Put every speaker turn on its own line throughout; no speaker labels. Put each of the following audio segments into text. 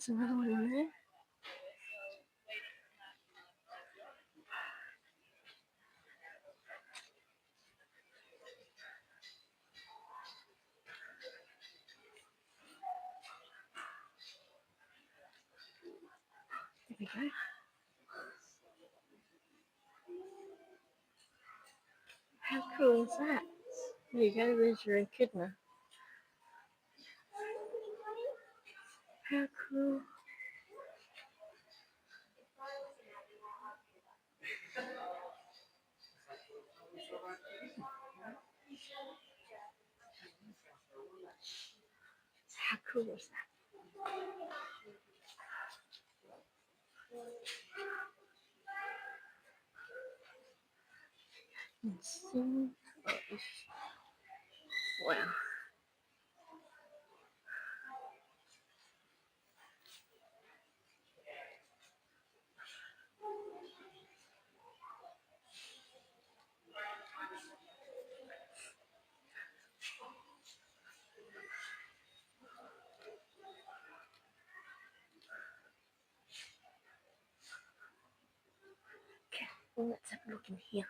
There's another one in there. There we go. How cool is that? There you go, there's your echidna. How cool. How cool is that? Let's see. Wow. Okay, well, let's have a look in here.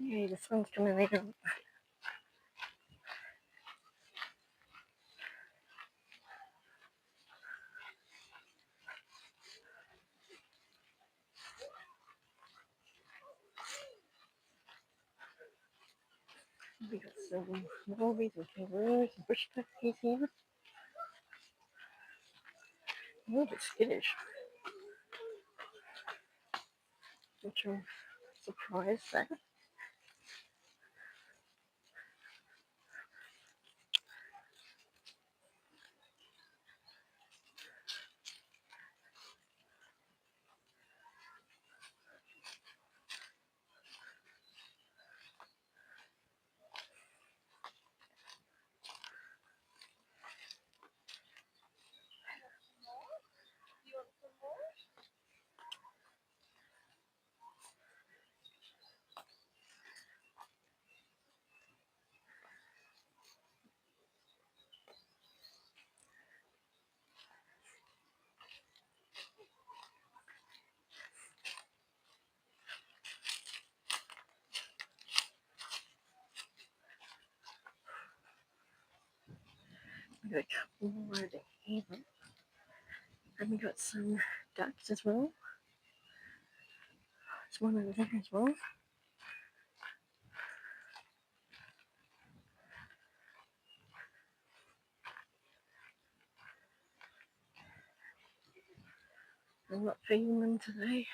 Yeah, the sun's coming out. We got some wallabies and kangaroos and bush turkeys here. A little bit skittish, which I'm surprised at. We got a couple more over here. And we got some ducks as well. There's one over there as well. I'm not feeding them today.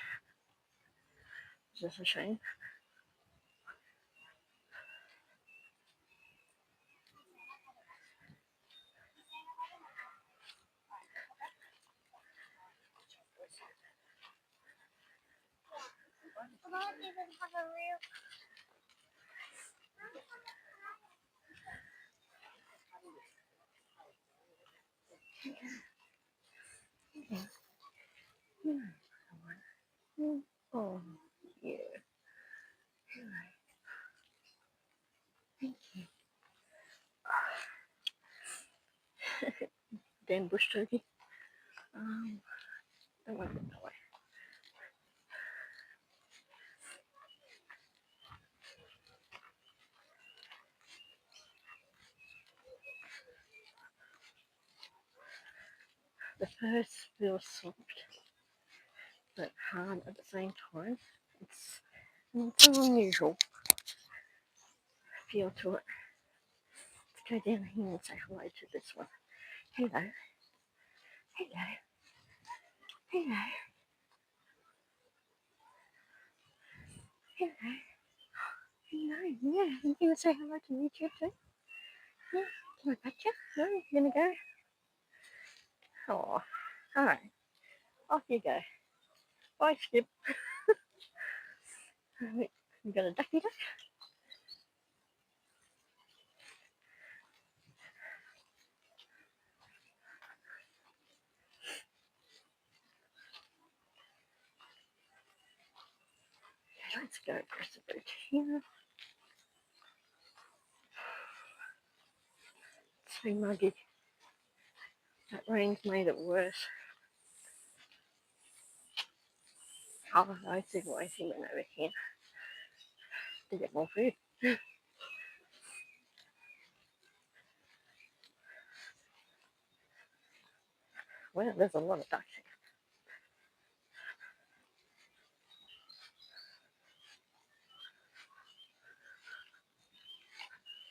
It's just a shame. Oh, yeah. Thank you. Damn bush turkey. Don't want to go that way. The first feels soft but hard at the same time. It's an unusual feel to it. Let's go down here and say hello to this one. Hello. Hello. Hello. Hello. Hello. Yeah, you gonna say hello to me too? Yeah. Can I pet you? No, you gonna go? Oh, all right. Off you go. Bye, Skip. We got a ducky duck. Let's go across the bridge here. So muggy. That rain's made it worse. Oh, I see why he went over here to get more food. Well, there's a lot of ducks here.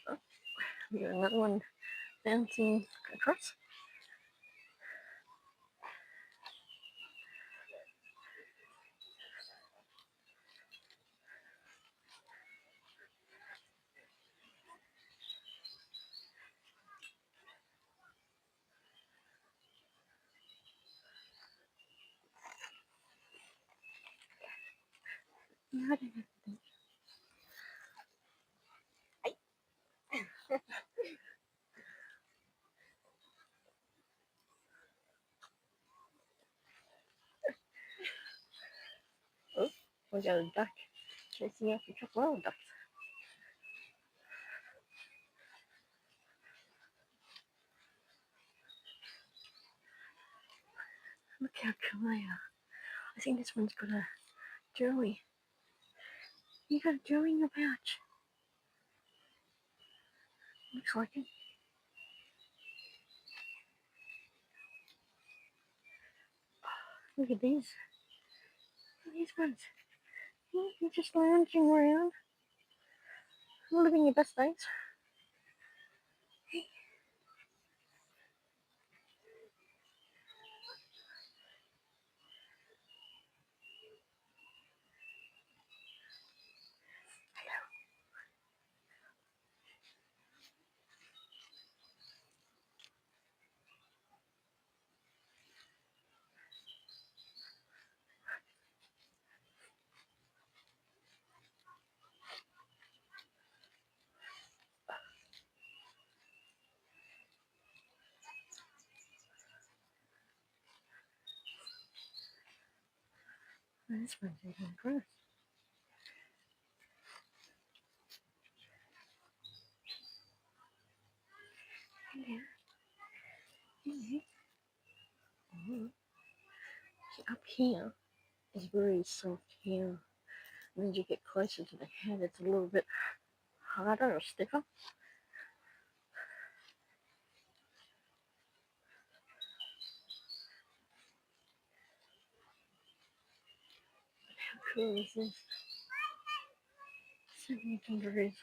Oh, we got another one bouncing across. Oh, we got a duck chasing after a couple of ducks. Look how cool they are. I think this one's got a joey. You got a joey in your pouch. Looks like it. Look at these. Look at these ones. You're just lounging around, living your best days. This one's even gross. Hello. Hello. Oh. Up here is very soft here. And as you get closer to the head, it's a little bit harder or stiffer. How cool is this? 72 degrees.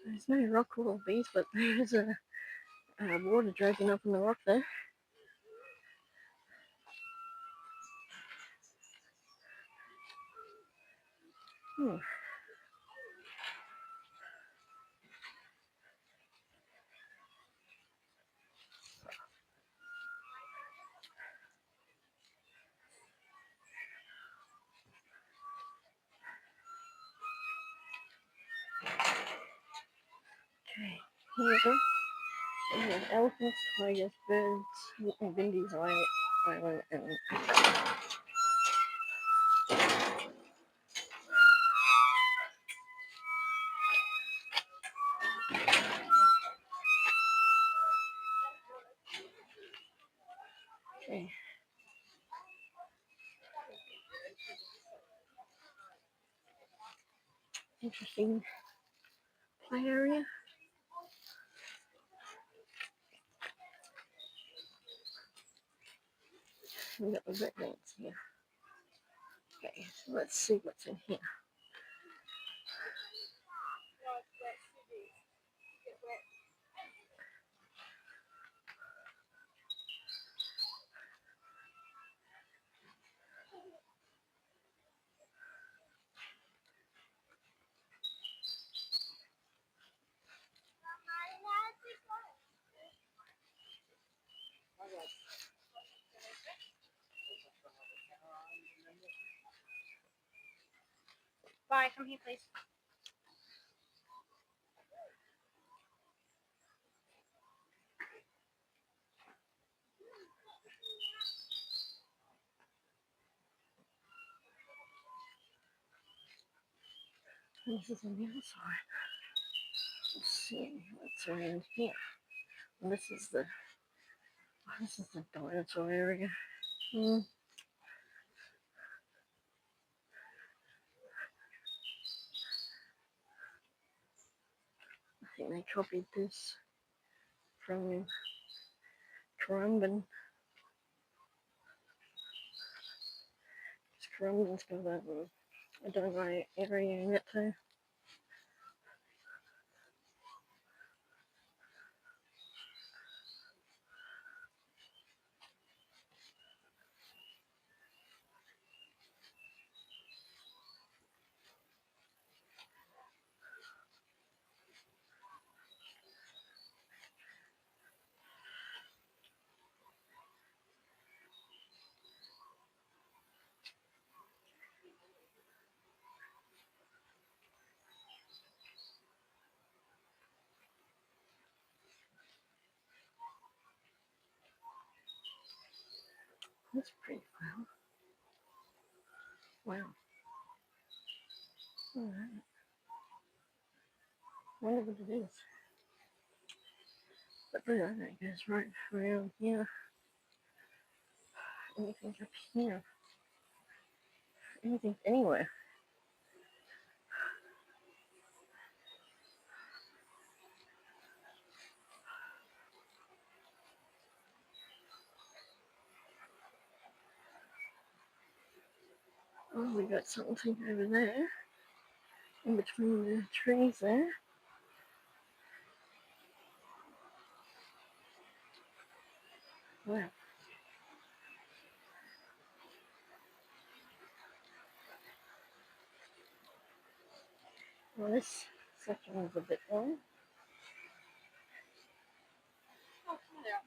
There's no rock wallabies, but there's a water dragging up in the rock there. Hmm. Okay, here we go. We have elephants, tigers, birds, Bindi's Island, and okay. Interesting play area. We got the red dance here. Okay, so let's see what's in here.
Bye, come here, please.
This is on the outside. Let's see what's around here. This is the dinosaur area. I think they copied this from Currumbin. Currumbin's got a dino area in it too. That's pretty cool. Wow. Alright. Wonder what it is. But look at that, it goes right around here. Anything up here. Anything anywhere. Oh, we got something over there. In between the trees there. Wow. Well, this section is a bit long.
Oh, come there.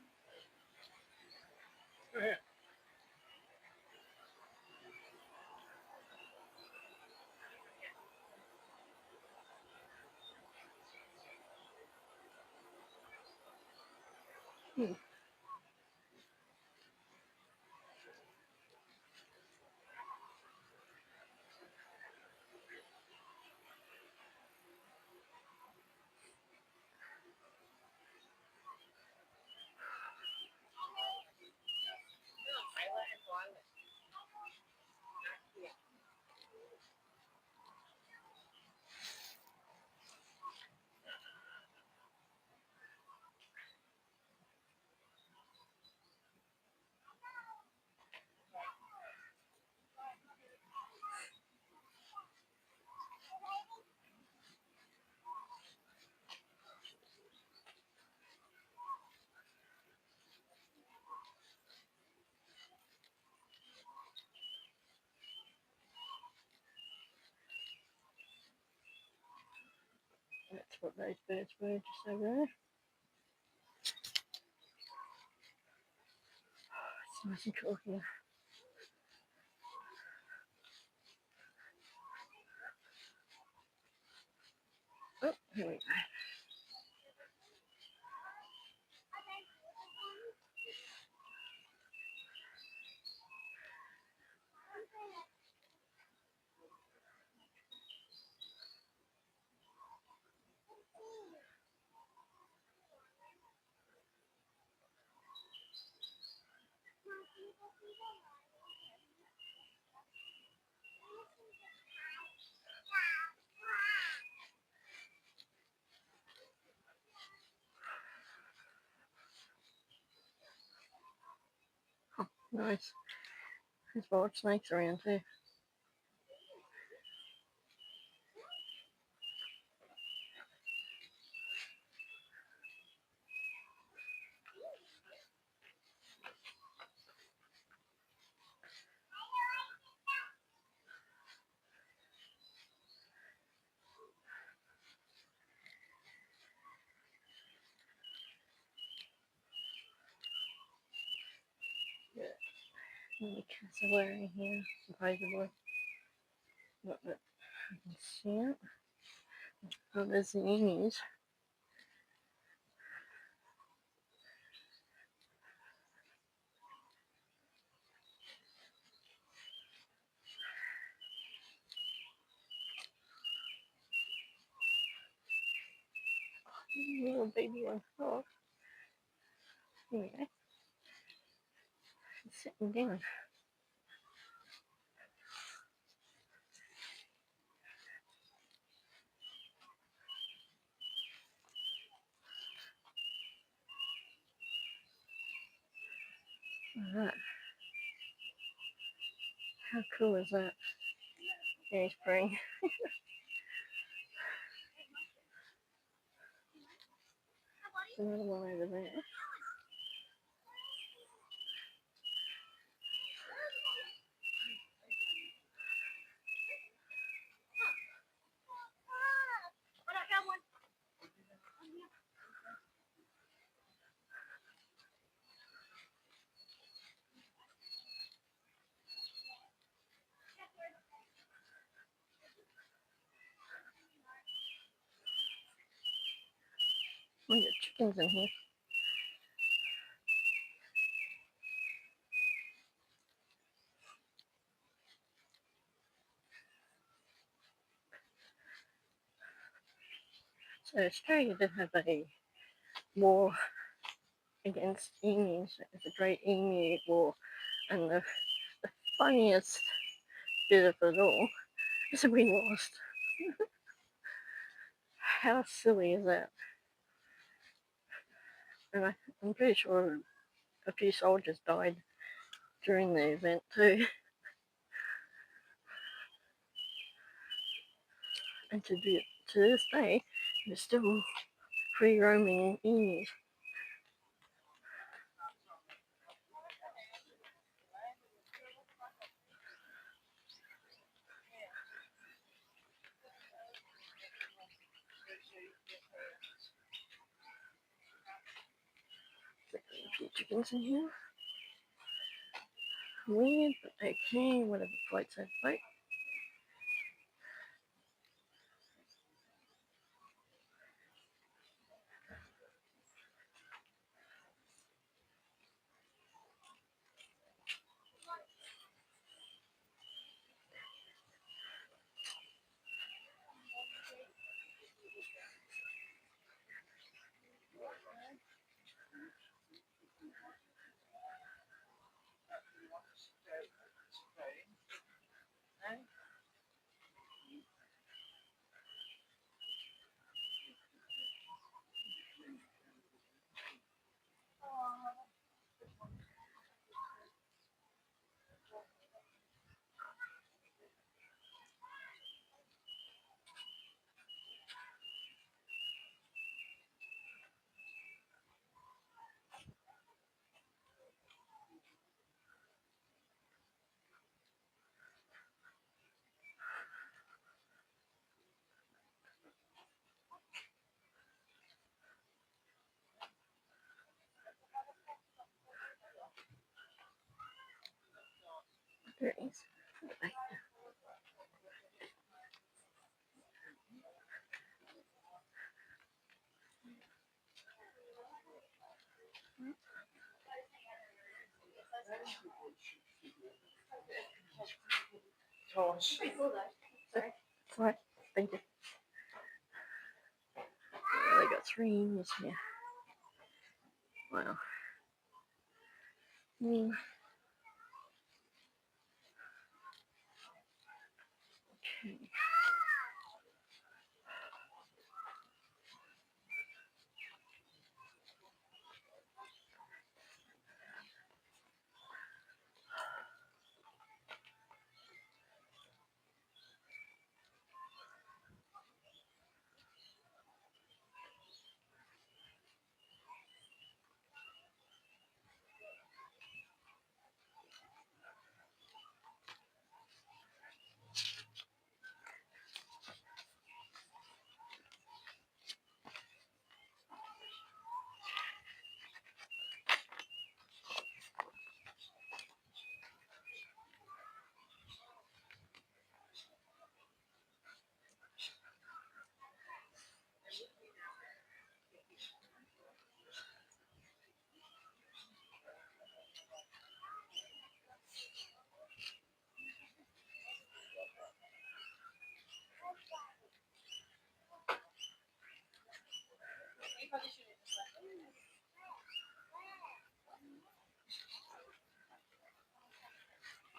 That's what those birds were just over there. It's nice and cool here. Oh, here we go. Oh, nice. There's wild snakes around too. The cassowary here, supposedly. But I can see it. Oh, there's the emus. Little baby one. Oh, here we go. It's sitting down. Alright, how cool is that? Yeah, he's praying. There's another one over there. We got chickens in here. So Australia did have a war against emus. It was a great emu war. And the funniest bit of it all is that we lost. How silly is that? And I'm pretty sure a few soldiers died during the event too. And to this day, there's still free roaming emus. A few chickens in here. Weird, but okay, whatever floats that boat. There it is. Okay. Right, thank you. They got 3 emus here. Wow. Okay.
probably should have just left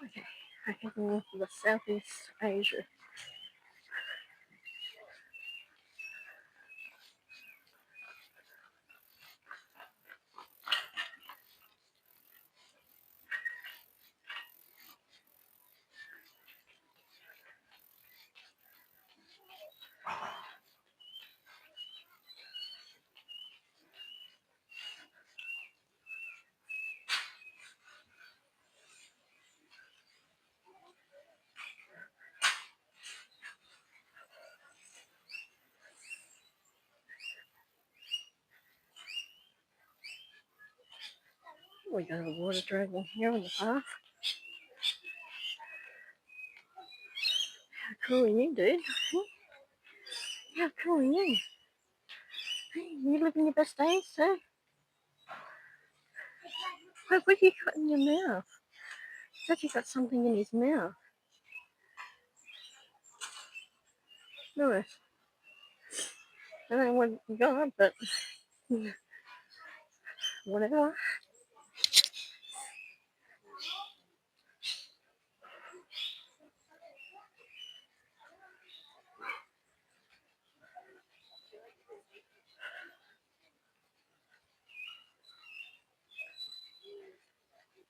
it.
Okay, I can move to the Southeast Asia. We got a water dragon here on the path. How cool are you, dude? How cool are you? Hey, you living your best days, sir? What have you got in your mouth? Said you got something in his mouth. Lewis, I don't know what you got, but whatever.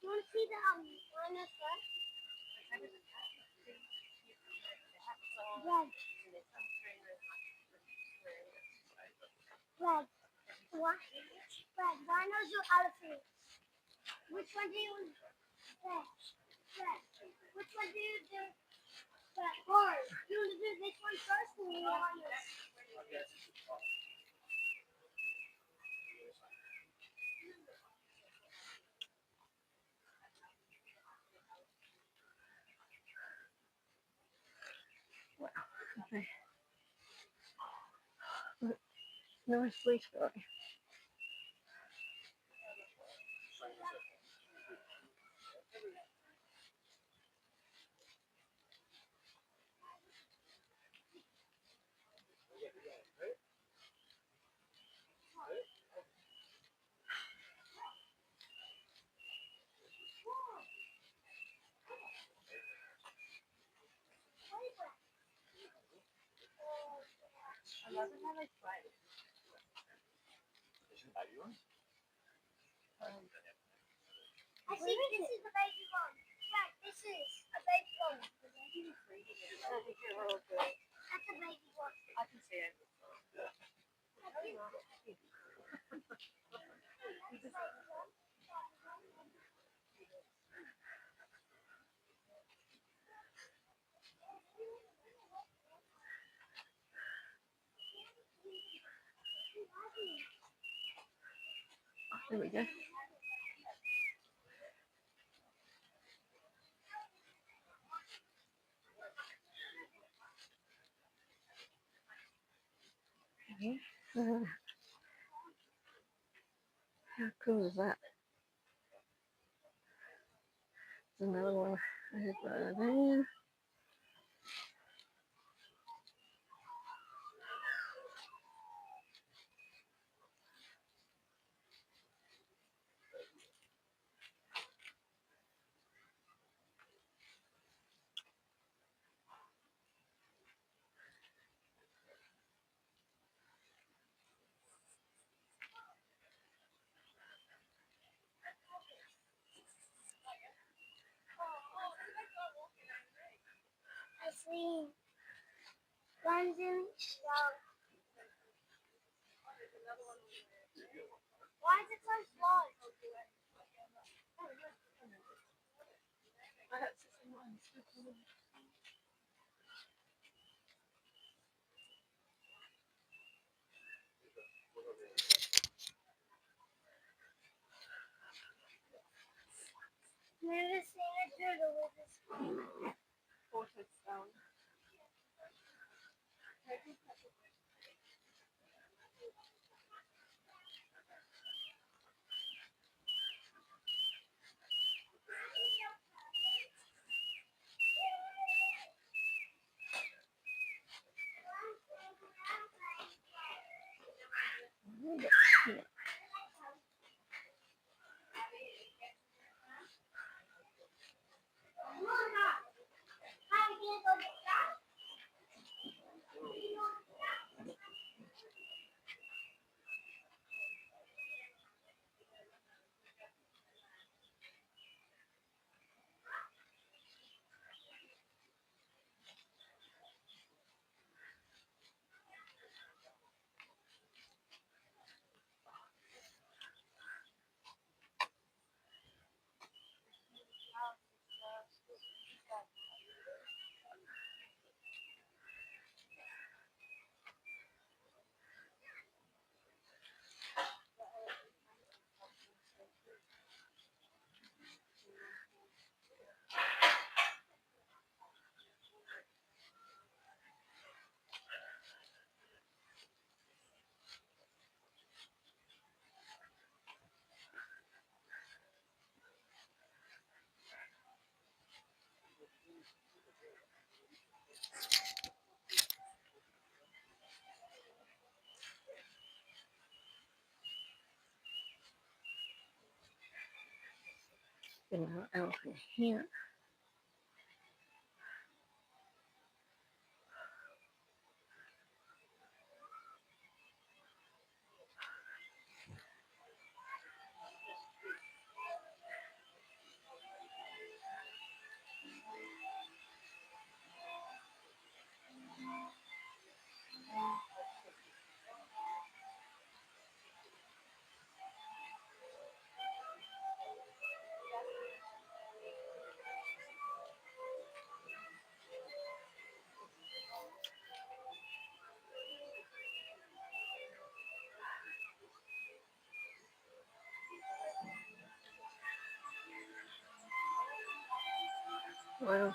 You want to see the one that's left? Red. Red. What? Red. Rhinos or elephants? Which one do you red? Red. Which one do you do? Red. Horse. You want to do this one first or you want this?
Okay. Nice blue sky.
I love it how they fight. I think this is the baby one. Yeah, this is a baby one. That's a baby one.
I can see it.
There we go. How cool is that? There's another one over there.
I see. One's in yellow. Why is it so slow? Never seen a turtle with this.
Portrait stone.
a little elephant here. Well,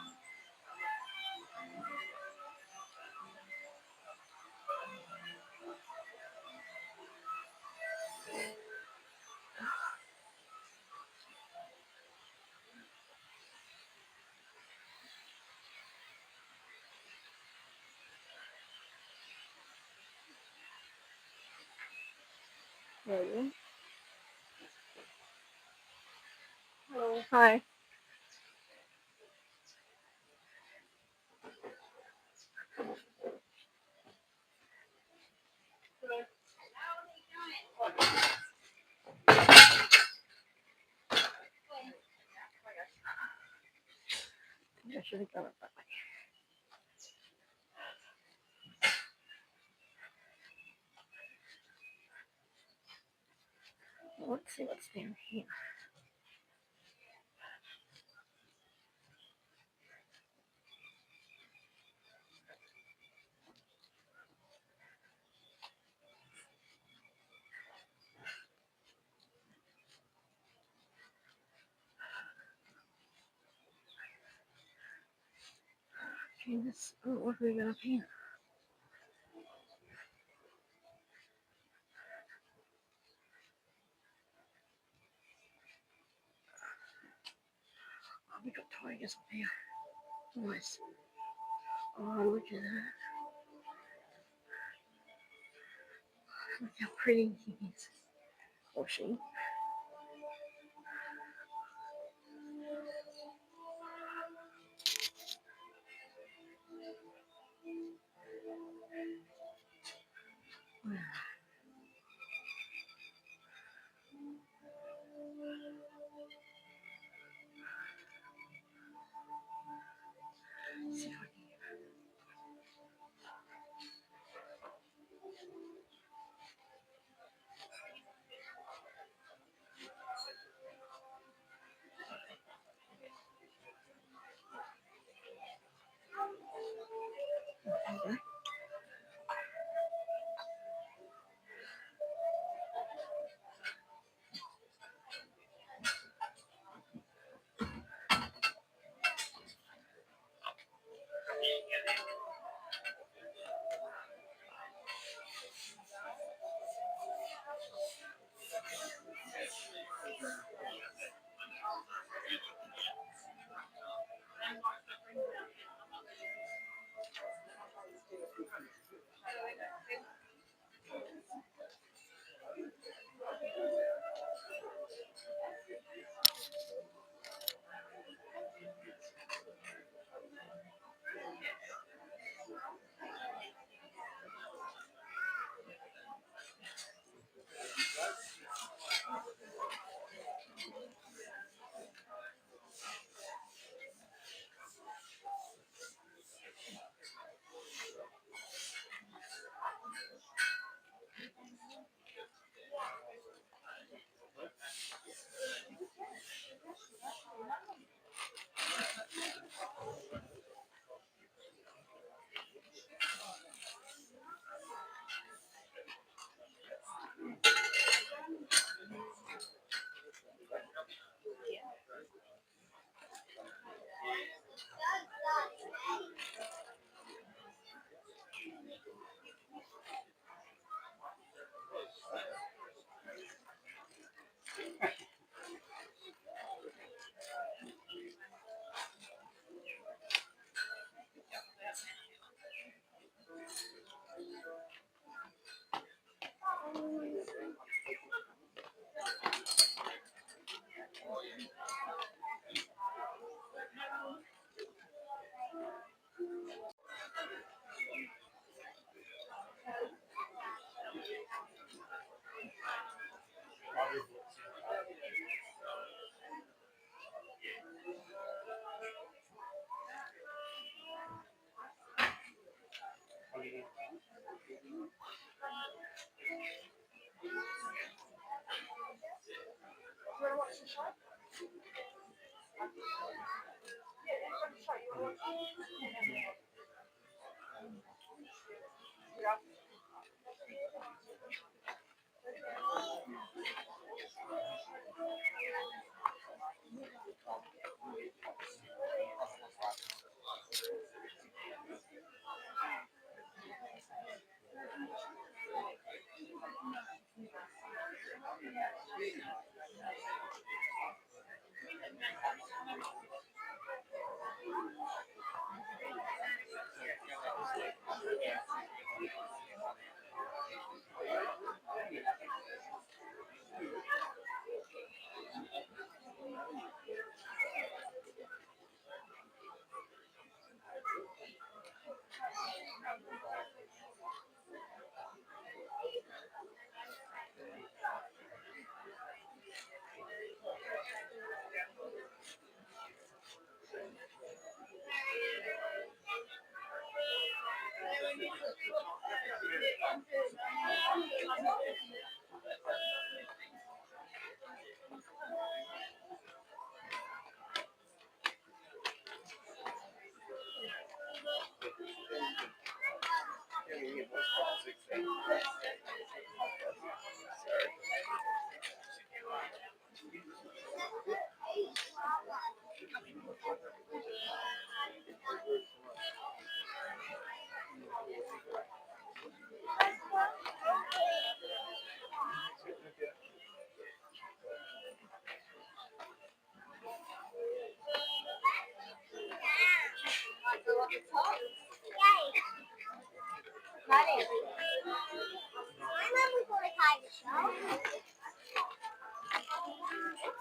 ready?
Hello.
Hi.
Hello.
I should have done it that way. Let's see what's down here. Okay, this. Oh, what do we got up here? Oh, we got tigers up here. Nice. Oh, look at that. Look how pretty he is. Or she. See if I can. Okay.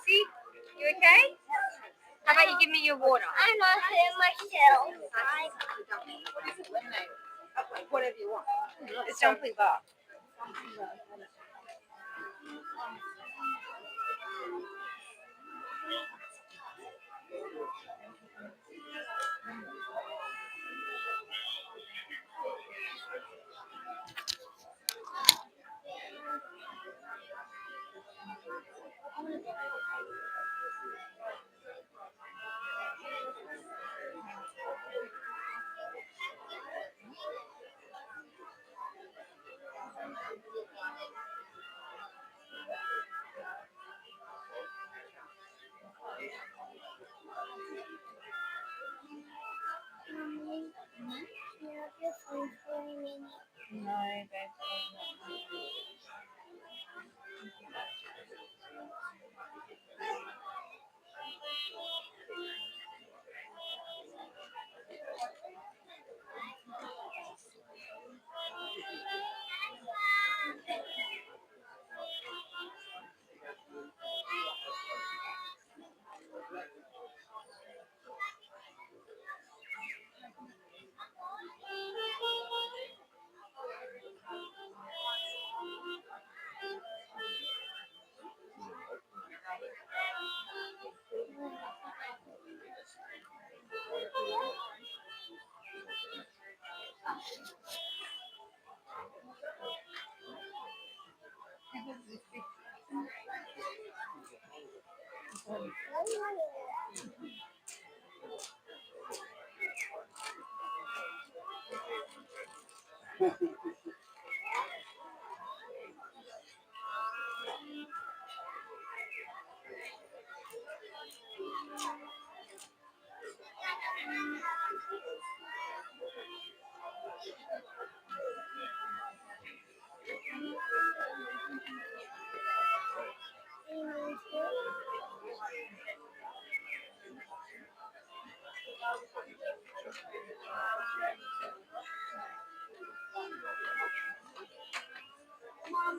See? You okay? How about you give me your water? I'm not hurting myself.
Whatever you want.
It's dumpling bar. No, babe. Mom,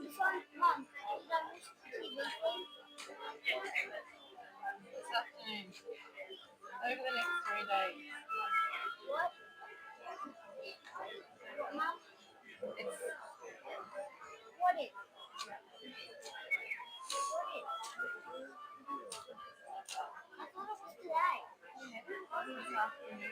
This afternoon. Over the next 3 days. It's
what is? I thought it was today.
this afternoon.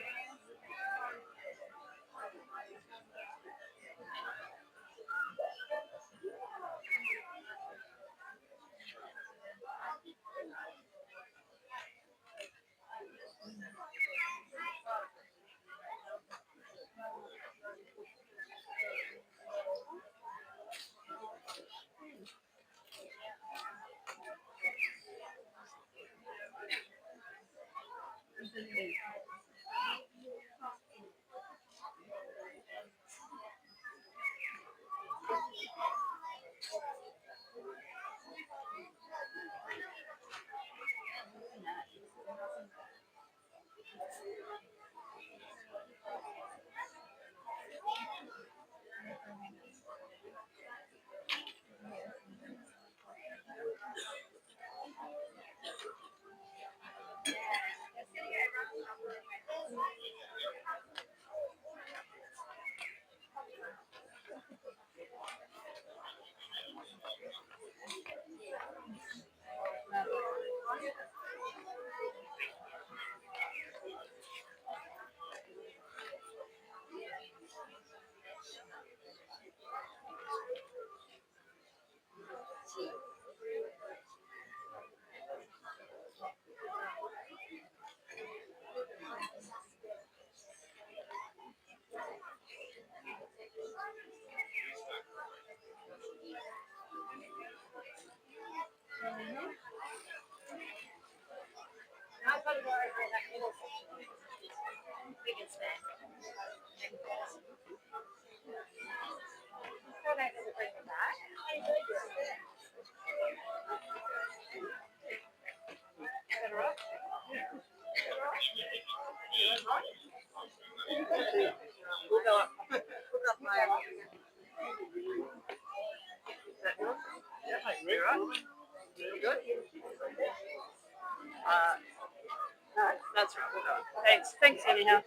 No, that's right. We'll go. Thanks. Thanks anyhow.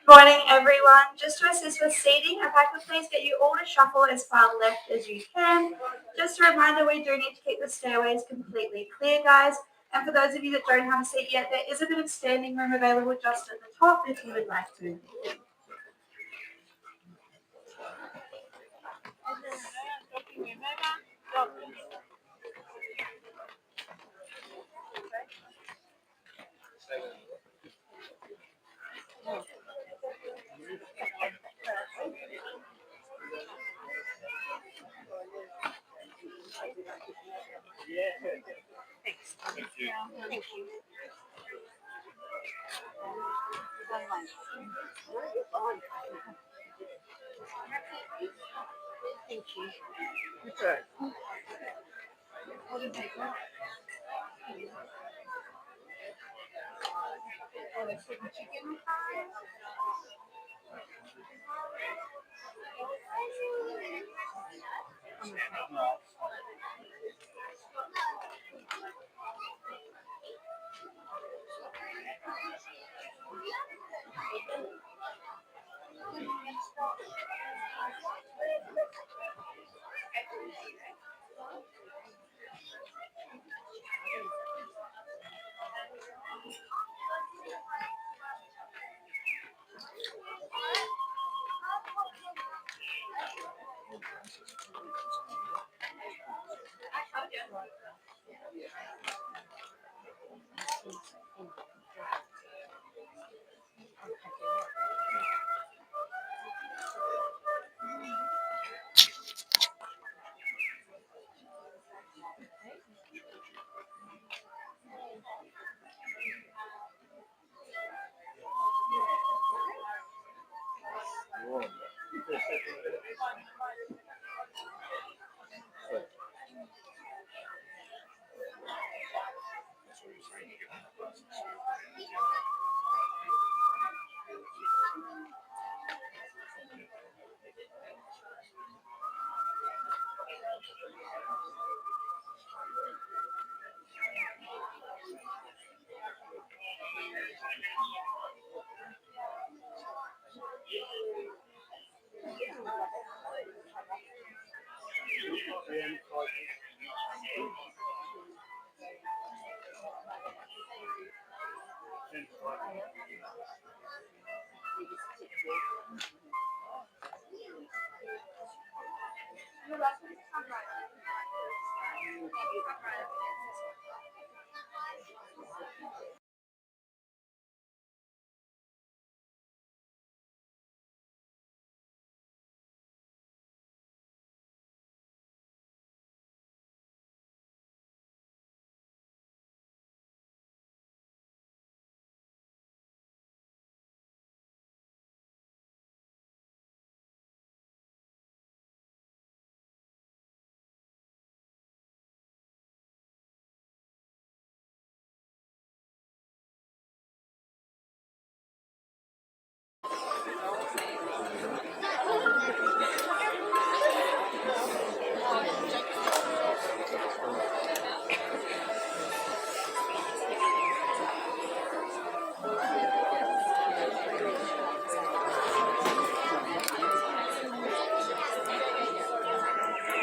Morning, everyone. Just to assist with seating, if I could please get you all to shuffle as far left as you can. Just a reminder, we do need to keep the stairways completely clear, guys. And for those of you that don't have a seat yet, there is a bit of standing room available just at the top if you would like to.
Thank you. Thank you. That's all right. What do you think? Oh, they're cooking chicken.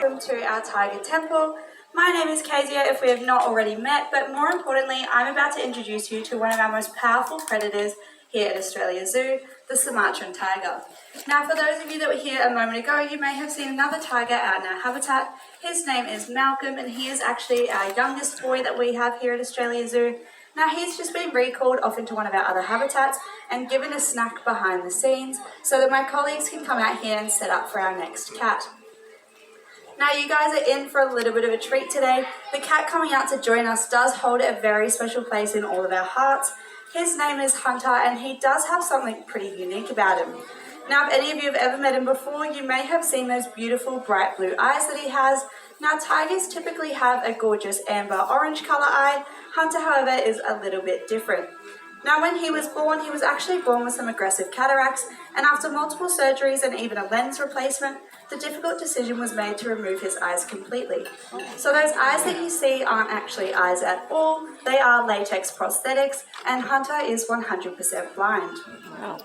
Welcome to our Tiger Temple. My name is Kezia if we have not already met, but more importantly, I'm about to introduce you to one of our most powerful predators here at Australia Zoo, the Sumatran tiger. Now, for those of you that were here a moment ago, you may have seen another tiger out in our habitat. His name is Malcolm, and he is actually our youngest boy that we have here at Australia Zoo. Now, he's just been recalled off into one of our other habitats and given a snack behind the scenes so that my colleagues can come out here and set up for our next cat. Now, you guys are in for a little bit of a treat today. The cat coming out to join us does hold a very special place in all of our hearts. His name is Hunter, and he does have something pretty unique about him. Now, if any of you have ever met him before, you may have seen those beautiful bright blue eyes that he has. Now, tigers typically have a gorgeous amber orange color eye. Hunter, however, is a little bit different. Now, when he was actually born with some aggressive cataracts, and after multiple surgeries and even a lens replacement, the difficult decision was made to remove his eyes completely. So those eyes that you see aren't actually eyes at all, they are latex prosthetics, and Hunter is 100% blind.
Wow.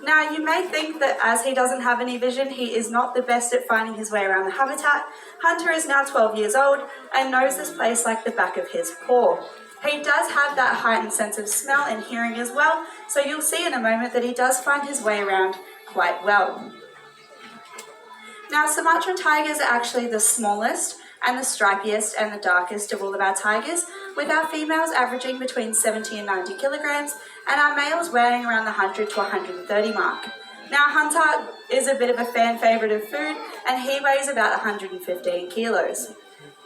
Now, you may think that as he doesn't have any vision, he is not the best at finding his way around the habitat. Hunter is now 12 years old and knows this place like the back of his paw. He does have that heightened sense of smell and hearing as well, so you'll see in a moment that he does find his way around quite well. Now, Sumatran tigers are actually the smallest and the stripiest and the darkest of all of our tigers, with our females averaging between 70 and 90 kilograms and our males weighing around the 100 to 130 mark. Now, Hunter is a bit of a fan favourite of food and he weighs about 115 kilos.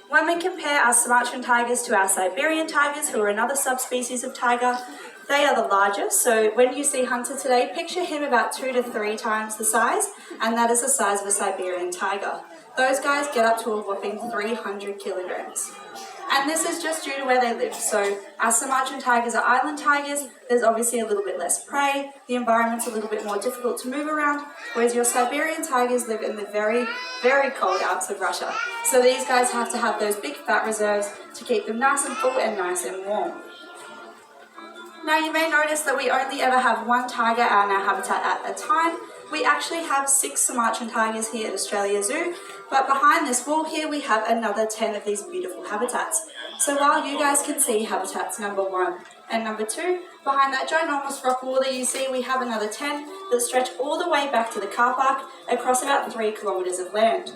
When we compare our Sumatran tigers to our Siberian tigers, who are another subspecies of tiger, they are the largest. So when you see Hunter today, picture him about 2 to 3 times the size, and that is the size of a Siberian tiger. Those guys get up to a whopping 300 kilograms. And this is just due to where they live. So our Sumatran tigers are island tigers. There's obviously a little bit less prey. The environment's a little bit more difficult to move around, whereas your Siberian tigers live in the very, very cold Alps of Russia. So these guys have to have those big fat reserves to keep them nice and full and nice and warm. Now, you may notice that we only ever have one tiger in our habitat at a time. We actually have 6 Sumatran tigers here at Australia Zoo, but behind this wall here we have another 10 of these beautiful habitats. So while you guys can see habitats number 1 and number 2, behind that ginormous rock wall that you see, we have another 10 that stretch all the way back to the car park across about 3 kilometres of land.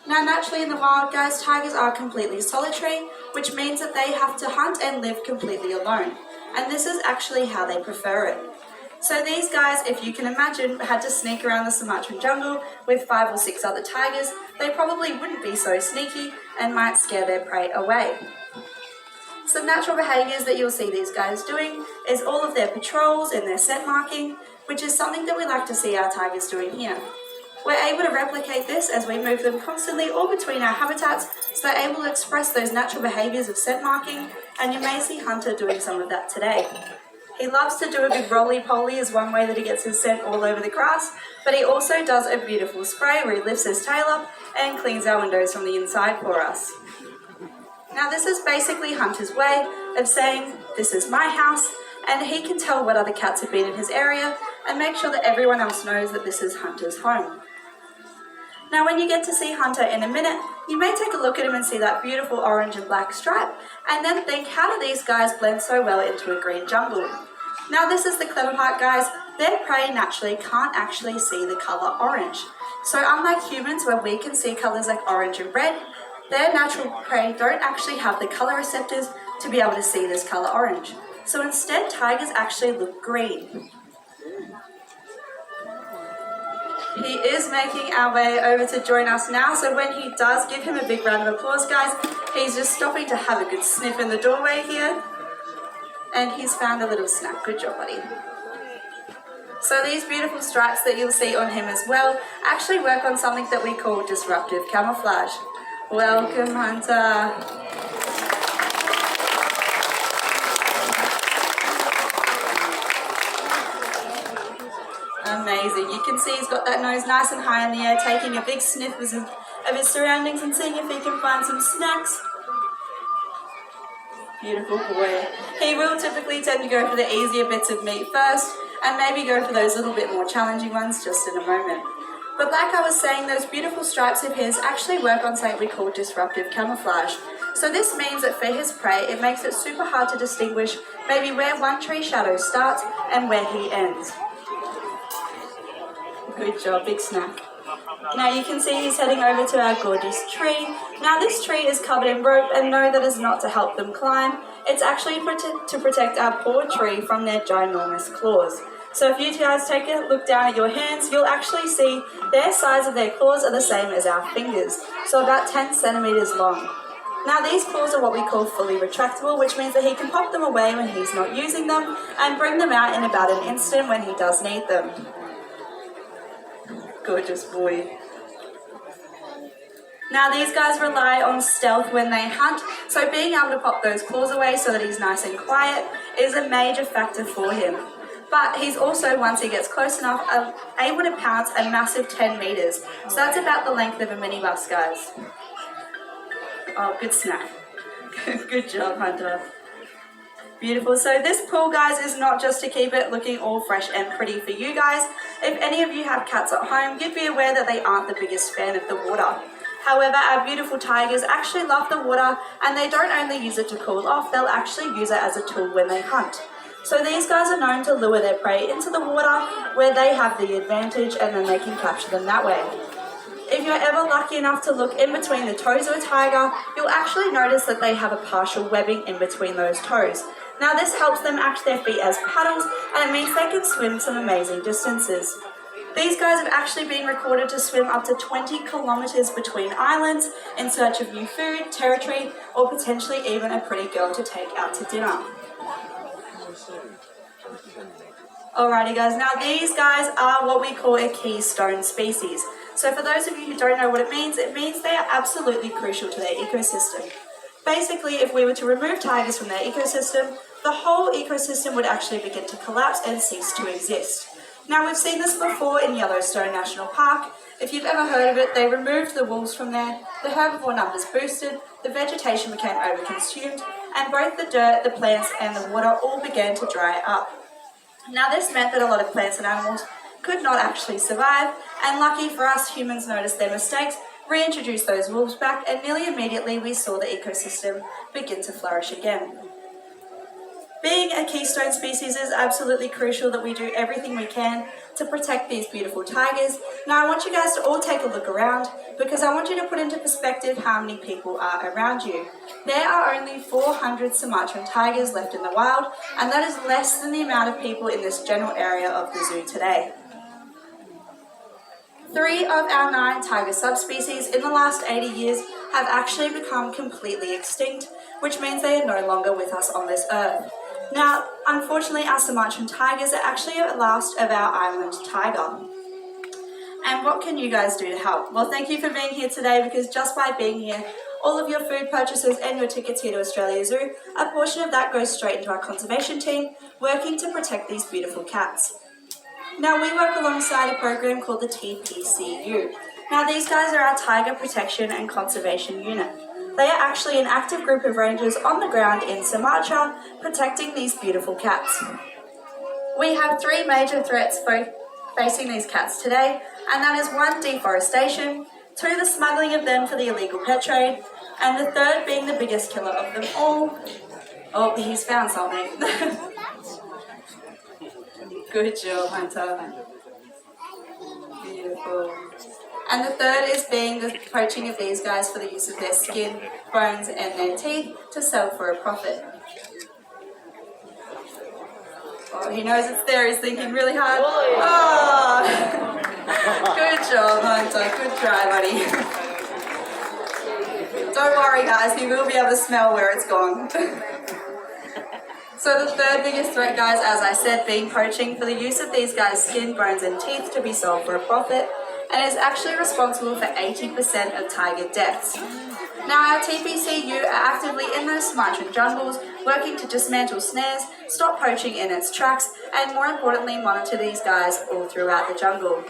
Now, naturally in the wild, guys, tigers are completely solitary, which means that they have to hunt and live completely alone. And this is actually how they prefer it. So these guys, if you can imagine, had to sneak around the Sumatran jungle with 5 or 6 other tigers, they probably wouldn't be so sneaky and might scare their prey away. Some natural behaviours that you'll see these guys doing is all of their patrols and their scent marking, which is something that we like to see our tigers doing here. We're able to replicate this as we move them constantly all between our habitats, so they're able to express those natural behaviours of scent marking, and you may see Hunter doing some of that today. He loves to do a big roly-poly as one way that he gets his scent all over the grass, but he also does a beautiful spray where he lifts his tail up and cleans our windows from the inside for us. Now, this is basically Hunter's way of saying, this is my house, and he can tell what other cats have been in his area and make sure that everyone else knows that this is Hunter's home. Now, when you get to see Hunter in a minute, you may take a look at him and see that beautiful orange and black stripe, and then think, how do these guys blend so well into a green jungle? Now, this is the clever part, guys. Their prey naturally can't actually see the colour orange. So unlike humans, where we can see colours like orange and red, their natural prey don't actually have the colour receptors to be able to see this colour orange. So instead, tigers actually look green. He is making our way over to join us now, so when he does, give him a big round of applause, guys. He's just stopping to have a good sniff in the doorway here, and he's found a little snack. Good job, buddy. So these beautiful stripes that you'll see on him as well actually work on something that we call disruptive camouflage. Welcome, Hunter. Amazing. You can see he's got that nose nice and high in the air, taking a big sniff of his surroundings and seeing if he can find some snacks. Beautiful boy. He will typically tend to go for the easier bits of meat first and maybe go for those little bit more challenging ones just in a moment. But like I was saying, those beautiful stripes of his actually work on something we call disruptive camouflage. So this means that for his prey, it makes it super hard to distinguish maybe where one tree shadow starts and where he ends. Good job, big snack. Now you can see he's heading over to our gorgeous tree. Now this tree is covered in rope, and no, that is not to help them climb. It's actually to protect our poor tree from their ginormous claws. So if you guys take a look down at your hands, you'll actually see their size of their claws are the same as our fingers, so about 10 centimeters long. Now these claws are what we call fully retractable, which means that he can pop them away when he's not using them and bring them out in about an instant when he does need them. Gorgeous boy. Now these guys rely on stealth when they hunt, so being able to pop those claws away so that he's nice and quiet is a major factor for him. But he's also, once he gets close enough, able to pounce a massive 10 metres. So that's about the length of a minibus, guys. Oh, good snack. Good job, Hunter. Beautiful. So this pool, guys, is not just to keep it looking all fresh and pretty for you guys. If any of you have cats at home, you'd be aware that they aren't the biggest fan of the water. However, our beautiful tigers actually love the water, and they don't only use it to cool off, they'll actually use it as a tool when they hunt. So these guys are known to lure their prey into the water where they have the advantage, and then they can capture them that way. If you're ever lucky enough to look in between the toes of a tiger, you'll actually notice that they have a partial webbing in between those toes. Now this helps them act their feet as paddles, and it means they can swim some amazing distances. These guys have actually been recorded to swim up to 20 kilometres between islands in search of new food, territory, or potentially even a pretty girl to take out to dinner. Alrighty guys, now these guys are what we call a keystone species. So for those of you who don't know what it means they are absolutely crucial to their ecosystem. Basically, if we were to remove tigers from their ecosystem, the whole ecosystem would actually begin to collapse and cease to exist. Now we've seen this before in Yellowstone National Park. If you've ever heard of it, they removed the wolves from there, the herbivore numbers boosted, the vegetation became overconsumed, and both the dirt, the plants, and the water all began to dry up. Now this meant that a lot of plants and animals could not actually survive, and lucky for us, humans noticed their mistakes, reintroduced those wolves back, and nearly immediately we saw the ecosystem begin to flourish again. Being a keystone species is absolutely crucial that we do everything we can to protect these beautiful tigers. Now I want you guys to all take a look around because I want you to put into perspective how many people are around you. There are only 400 Sumatran tigers left in the wild, and that is less than the amount of people in this general area of the zoo today. 3 of our 9 tiger subspecies in the last 80 years have actually become completely extinct, which means they are no longer with us on this earth. Now, unfortunately, our Sumatran tigers are actually at last of our island tiger. And what can you guys do to help? Well, thank you for being here today, because just by being here, all of your food purchases and your tickets here to Australia Zoo, a portion of that goes straight into our conservation team, working to protect these beautiful cats. Now, we work alongside a program called the TPCU. Now, these guys are our Tiger Protection and Conservation Unit. They are actually an active group of rangers on the ground in Sumatra, protecting these beautiful cats. We have 3 major threats facing these cats today, and that is 1, deforestation, 2, the smuggling of them for the illegal pet trade, and the 3rd being the biggest killer of them all. Oh, he's found something. Good job, Hunter. Beautiful. And the 3rd is being the poaching of these guys for the use of their skin, bones, and their teeth to sell for a profit. Oh, he knows it's there. He's thinking really hard. Oh! Good job, Hunter. Good try, buddy. Don't worry, guys. He will be able to smell where it's gone. So the 3rd biggest threat, guys, as I said, being poaching for the use of these guys' skin, bones, and teeth to be sold for a profit, and is actually responsible for 80% of tiger deaths. Now, our TPCU are actively in those Sumatran jungles, working to dismantle snares, stop poaching in its tracks, and more importantly, monitor these guys all throughout the jungle.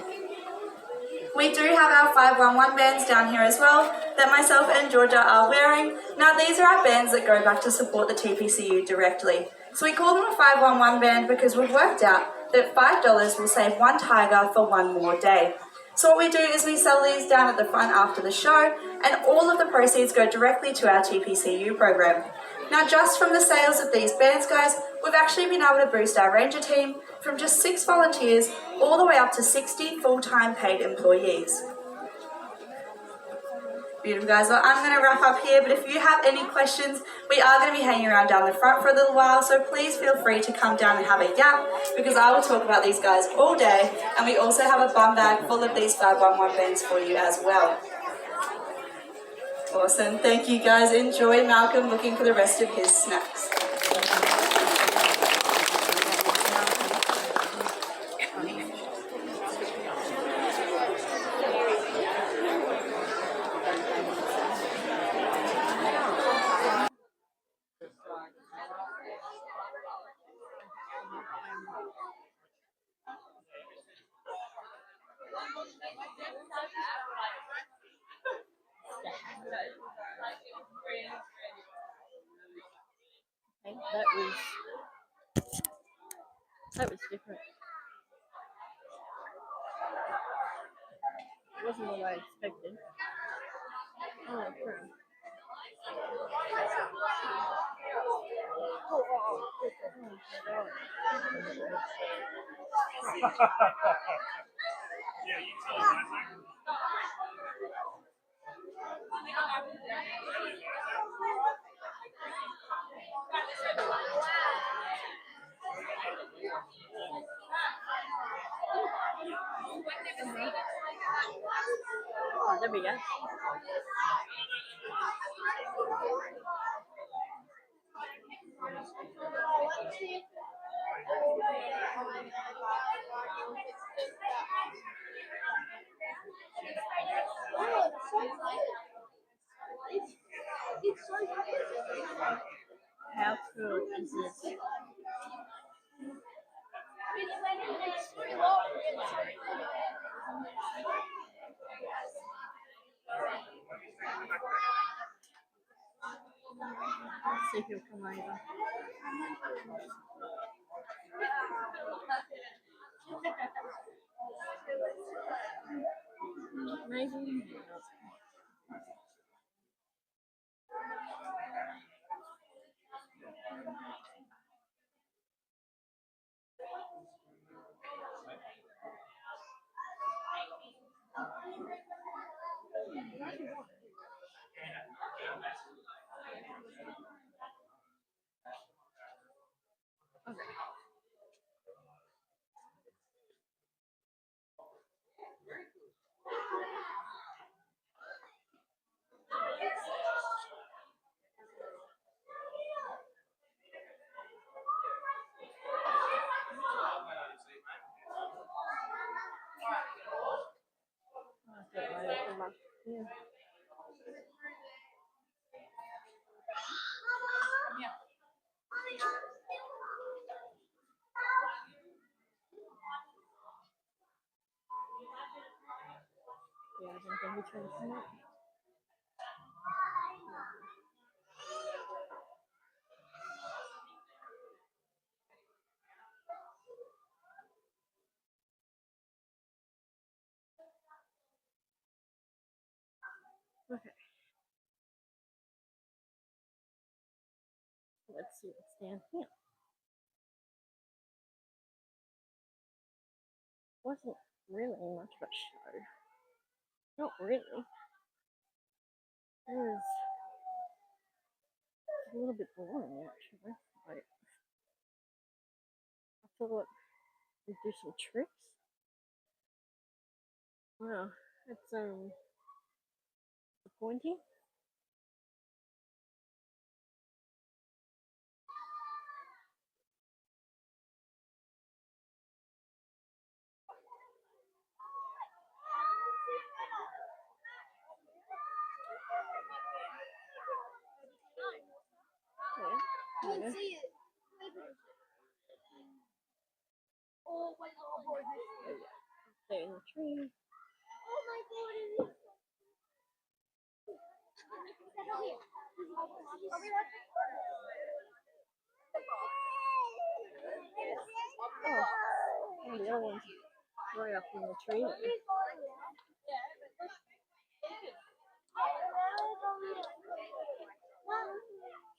We do have our 511 bands down here as well, that myself and Georgia are wearing. Now, these are our bands that go back to support the TPCU directly. So we call them a 511 band because we've worked out that $5 will save 1 tiger for 1 more day. So what we do is we sell these down at the front after the show, and all of the proceeds go directly to our TPCU program. Now, just from the sales of these bands, guys, we've actually been able to boost our ranger team from just 6 volunteers all the way up to 60 full-time paid employees. Beautiful, guys. Well, I'm going to wrap up here, but if you have any questions, we are going to be hanging around down the front for a little while, so please feel free to come down and have a yap, because I will talk about these guys all day, and we also have a bum bag full of these 511 bands for you as well. Awesome. Thank you, guys. Enjoy Malcolm looking for the rest of his snacks.
that was different. It wasn't what I expected. Oh, true. Oh, there we go. How cool is this? Let's see if he'll come over. Maybe. Yeah. Yeah, I don't think he's trying to come up. Okay. Let's see what's down here. Wasn't really much of a show. Not really. It was a little bit boring actually. Like, I thought we'd do some tricks. Wow, it's disappointing. Yeah. Yeah.
See it. Oh my god.
Stay in the tree.
Oh my god, it is.
Oh, and the other one's right up in the tree.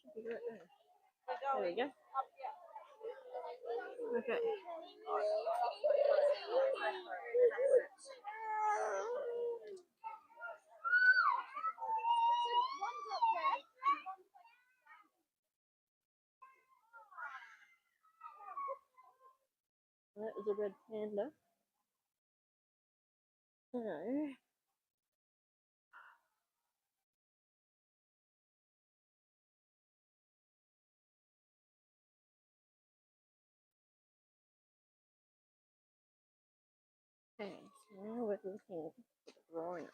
Should be right there. There we go. Okay. That was a red panda. So, okay, so now we're looking for the rhino.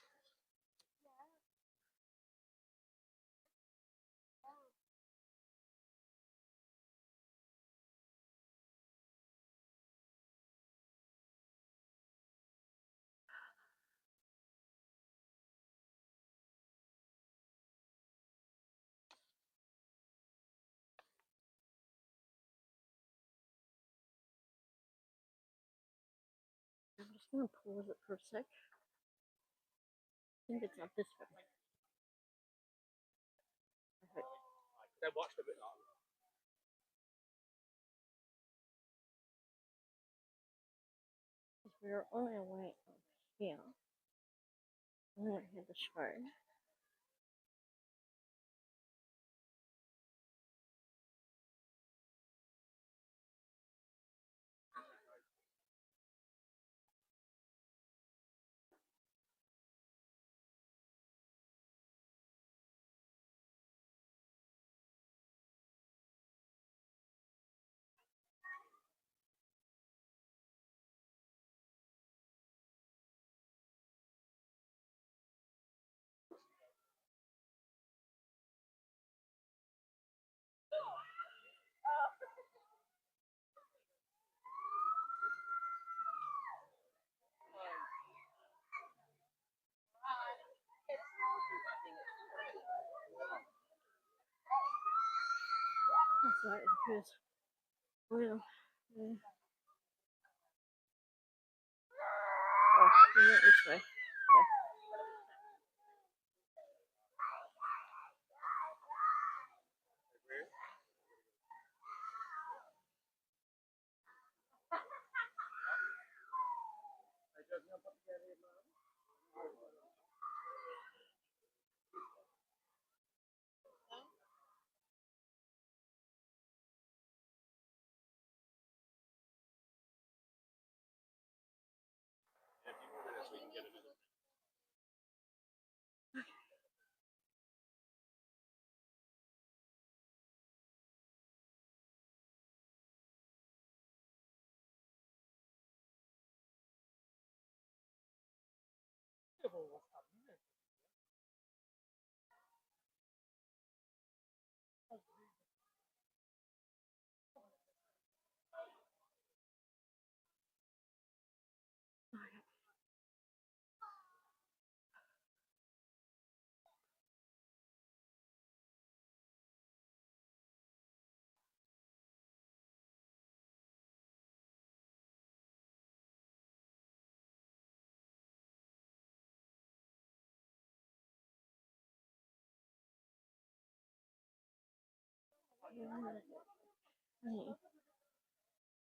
I'm gonna pause it for a sec. I think it's up this way. Perfect.
They watched a bit.
If we're on our way up here, I'm gonna head the show. That's right, because well, oh, we went this way.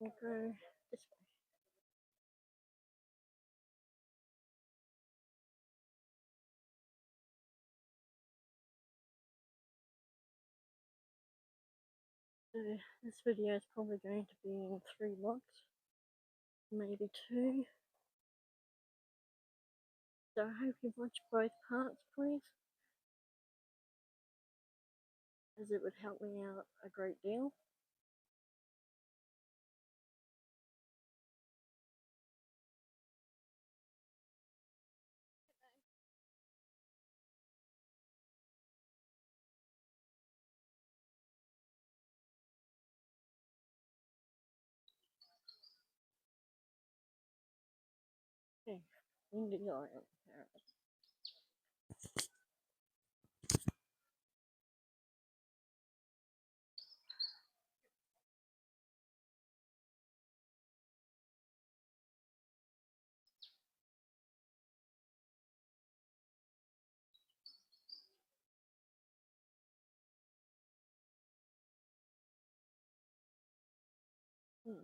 We'll go this way. So this video is probably going to be in 3 vlogs, maybe 2. So I hope you watch both parts, please, as it would help me out a great deal. Okay, Windy Island, apparently. Okay.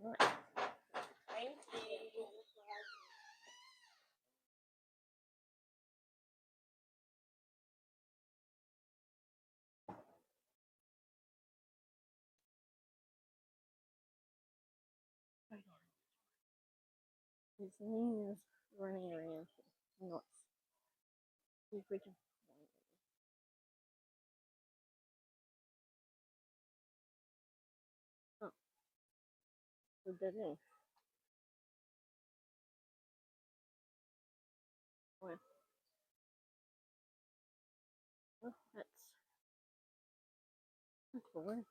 Right.
Thank you.
His name is running around here. Nuts. See if we can find it. Oh, we're dead end. Well, Oh, that's boring.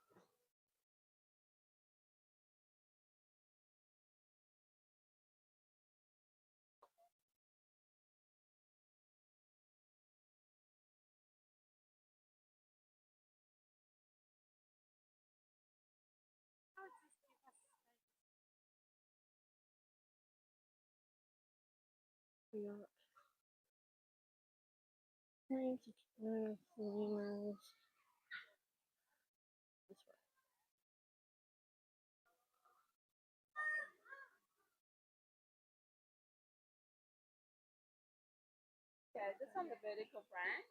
We got names, emails. This way.
Okay, just on the vertical branch.